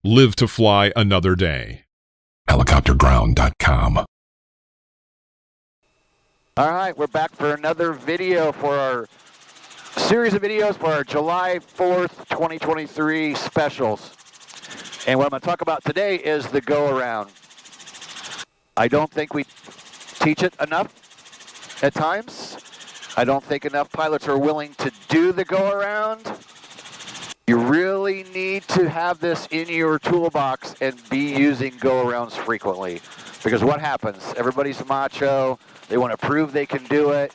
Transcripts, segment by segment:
Live to fly another day. Helicopterground.com. All right, we're back for another video for our series of videos for our July 4th, 2023 specials. And what I'm going to talk about today is the go-around. I don't think we teach it enough at times. I don't think enough pilots are willing to do the go-around. You really need to have this in your toolbox and be using go-arounds frequently. Because what happens? Everybody's macho. They want to prove they can do it,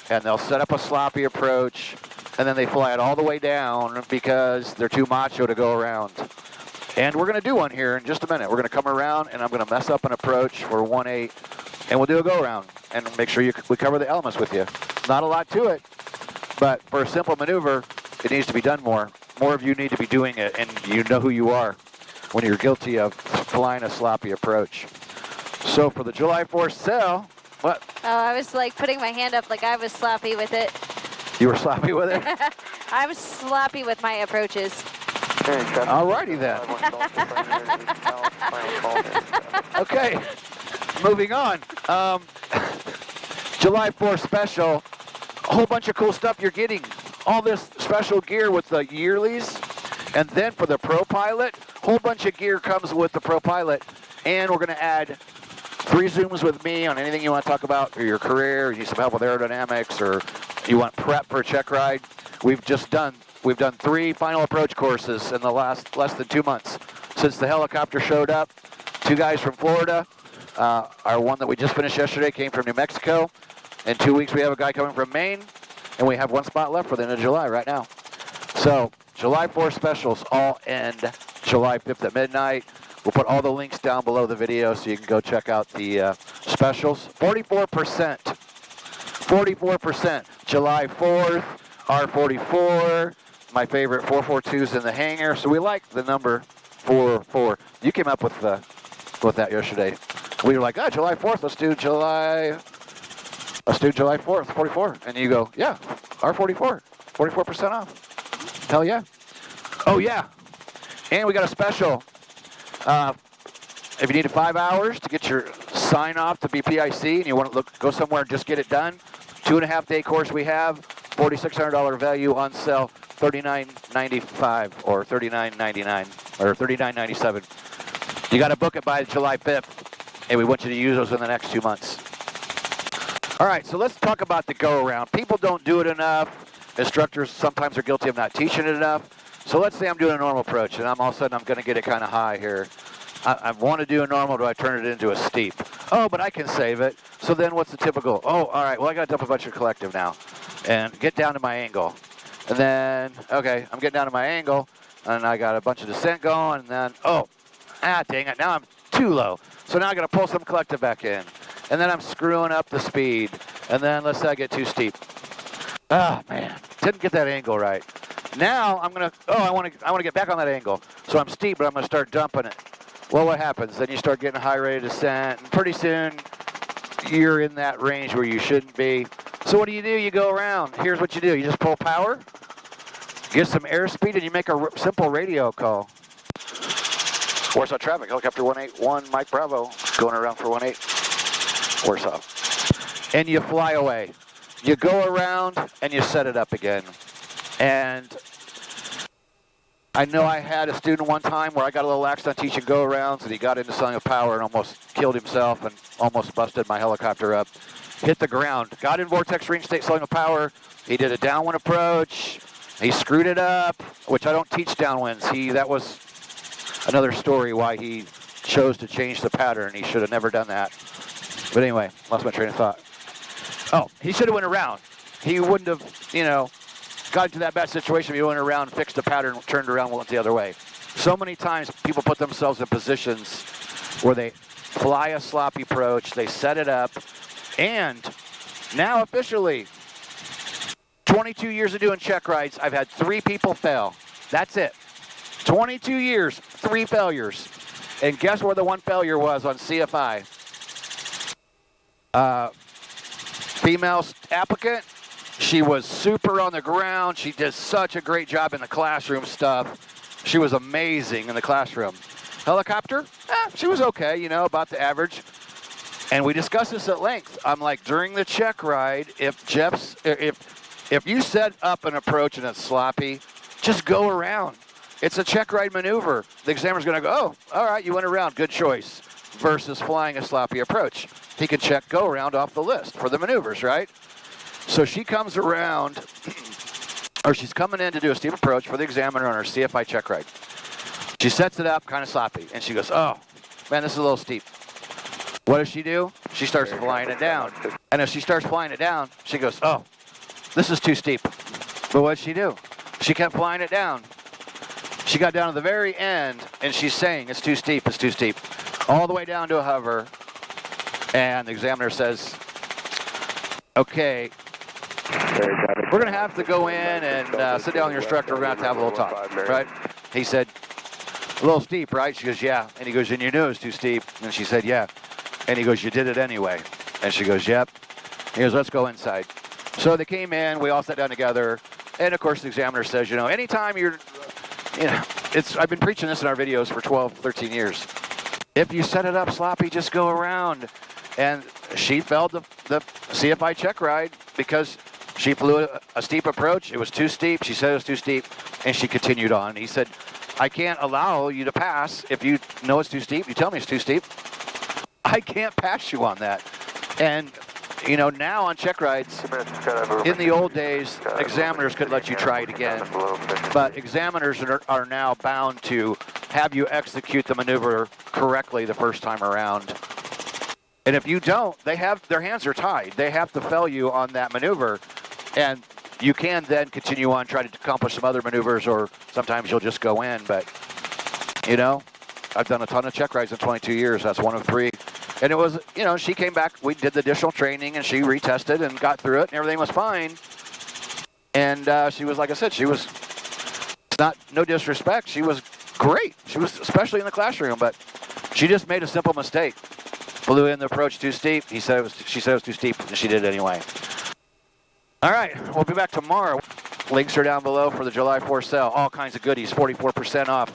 and they'll set up a sloppy approach, and then they fly it all the way down because they're too macho to go around. And we're going to do one here in just a minute. We're going to come around, and I'm going to mess up an approach for 1-8, and we'll do a go-around and make sure we cover the elements with you. Not a lot to it, but for a simple maneuver, it needs to be done more. More of you need to be doing it, and you know who you are when you're guilty of flying a sloppy approach. So for the July 4th sale, what? Oh, I was like putting my hand up like I was sloppy with it. You were sloppy with it? I was sloppy with my approaches. Alrighty then. Okay, moving on. July 4th special, a whole bunch of cool stuff you're getting. All this special gear with the yearlies, and then for the Pro Pilot, whole bunch of gear comes with the Pro Pilot, and we're going to add 3 Zooms with me on anything you want to talk about for your career, you need some help with aerodynamics, or you want prep for a check ride. We've done 3 final approach courses in the less than 2 months. Since the helicopter showed up, 2 guys from Florida. Our one that we just finished yesterday came from New Mexico. In 2 weeks, we have a guy coming from Maine, and we have 1 spot left for the end of July right now. So July 4th specials all end July 5th at midnight. We'll put all the links down below the video so you can go check out the specials. 44%. 44%. July 4th, R44. My favorite 442's in the hangar. So we like the number 44. You came up with that yesterday. We were like, July 4th, let's do July 4th, 44. And you go, yeah, R44, 44% off. Hell yeah. Oh yeah. And we got a special. If you need 5 hours to get your sign off to be PIC and you want to go somewhere and just get it done, 2.5-day course we have, $4,600 value on sale, $39.95 or $39.99 or $39.97. You got to book it by July 5th, and we want you to use those in the next 2 months. All right, so let's talk about the go-around. People don't do it enough. Instructors sometimes are guilty of not teaching it enough. So let's say I'm doing a normal approach, and all of a sudden I'm going to get it kind of high here. I want to do a normal, do I turn it into a steep? Oh, but I can save it. So then what's the typical? Oh, all right, well, I got to dump a bunch of collective now and get down to my angle. And then, okay, I'm getting down to my angle, and I got a bunch of descent going, and then, dang it, now I'm too low. So now I got to pull some collective back in. And then I'm screwing up the speed. And then let's say I get too steep. Oh, man, didn't get that angle right. Now I'm gonna, I want to get back on that angle. So I'm steep, but I'm gonna start dumping it. Well, what happens? Then you start getting a high rate of descent, and pretty soon you're in that range where you shouldn't be. So what do? You go around. Here's what you do. You just pull power, get some airspeed, and you make a simple radio call. Warsaw traffic, helicopter 181, Mike Bravo, going around for 18, Warsaw. And you fly away. You go around, and you set it up again. And I know I had a student one time where I got a little lax on teaching go-arounds, and he got into selling a power and almost killed himself and almost busted my helicopter up. Hit the ground. Got in vortex range state selling a power. He did a downwind approach. He screwed it up, which I don't teach downwinds. That was another story why he chose to change the pattern. He should have never done that. But anyway, lost my train of thought. Oh, he should have went around. He wouldn't have, got into that bad situation if he went around, fixed the pattern, turned around, went the other way. So many times people put themselves in positions where they fly a sloppy approach, they set it up, and now officially, 22 years of doing check rides, I've had 3 people fail. That's it. 22 years, 3 failures. And guess where the one failure was on CFI? Female applicant. She was super on the ground. She did such a great job in the classroom stuff. She was amazing in the classroom. Helicopter, she was okay, you know, about the average. And we discussed this at length. I'm like, during the check ride, if you set up an approach and it's sloppy, just go around. It's a check ride maneuver. The examiner's going to go, oh, all right, you went around, good choice, versus flying a sloppy approach. He can check go around off the list for the maneuvers, right? So she comes around, or she's coming in to do a steep approach for the examiner on her CFI check ride. She sets it up kind of sloppy, and she goes, oh, man, this is a little steep. What does she do? She starts flying it down. And as she starts flying it down, she goes, oh, this is too steep. But what did she do? She kept flying it down. She got down to the very end, and she's saying, it's too steep, it's too steep. All the way down to a hover. And the examiner says, okay, we're going to have to go in and sit down with your instructor. We're going to have a little talk, right? He said, a little steep, right? She goes, yeah. And he goes, and you knew it was too steep. And she said, yeah. And he goes, you did it anyway. And she goes, yep. He goes, let's go inside. So they came in, we all sat down together. And of course, the examiner says, you know, anytime I've been preaching this in our videos for 12, 13 years. If you set it up sloppy, just go around. And she failed the CFI check ride because she flew a steep approach. It was too steep. She said it was too steep, and she continued on. He said, I can't allow you to pass. If you know it's too steep, you tell me it's too steep. I can't pass you on that. And, you know, now on check rides, in the old days, examiners could let you try it again. But examiners are now bound to have you execute the maneuver correctly the first time around. And if you don't, their hands are tied. They have to fail you on that maneuver. And you can then continue on, try to accomplish some other maneuvers, or sometimes you'll just go in. But, you know, I've done a ton of check rides in 22 years. That's one of 3. And it was, you know, she came back, we did the additional training, and she retested and got through it, and everything was fine. And she was, like I said, no disrespect, she was great. She was, especially in the classroom, but she just made a simple mistake. Flew in the approach too steep. She said it was too steep, and she did it anyway. All right, we'll be back tomorrow. Links are down below for the July 4th sale. All kinds of goodies, 44% off.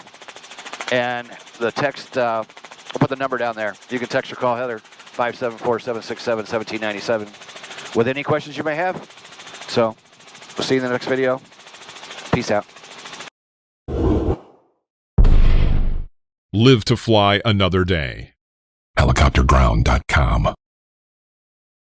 And the text, I'll put the number down there. You can text or call Heather, 574-767-1797, with any questions you may have. So, we'll see you in the next video. Peace out. Live to fly another day. Helicopterground.com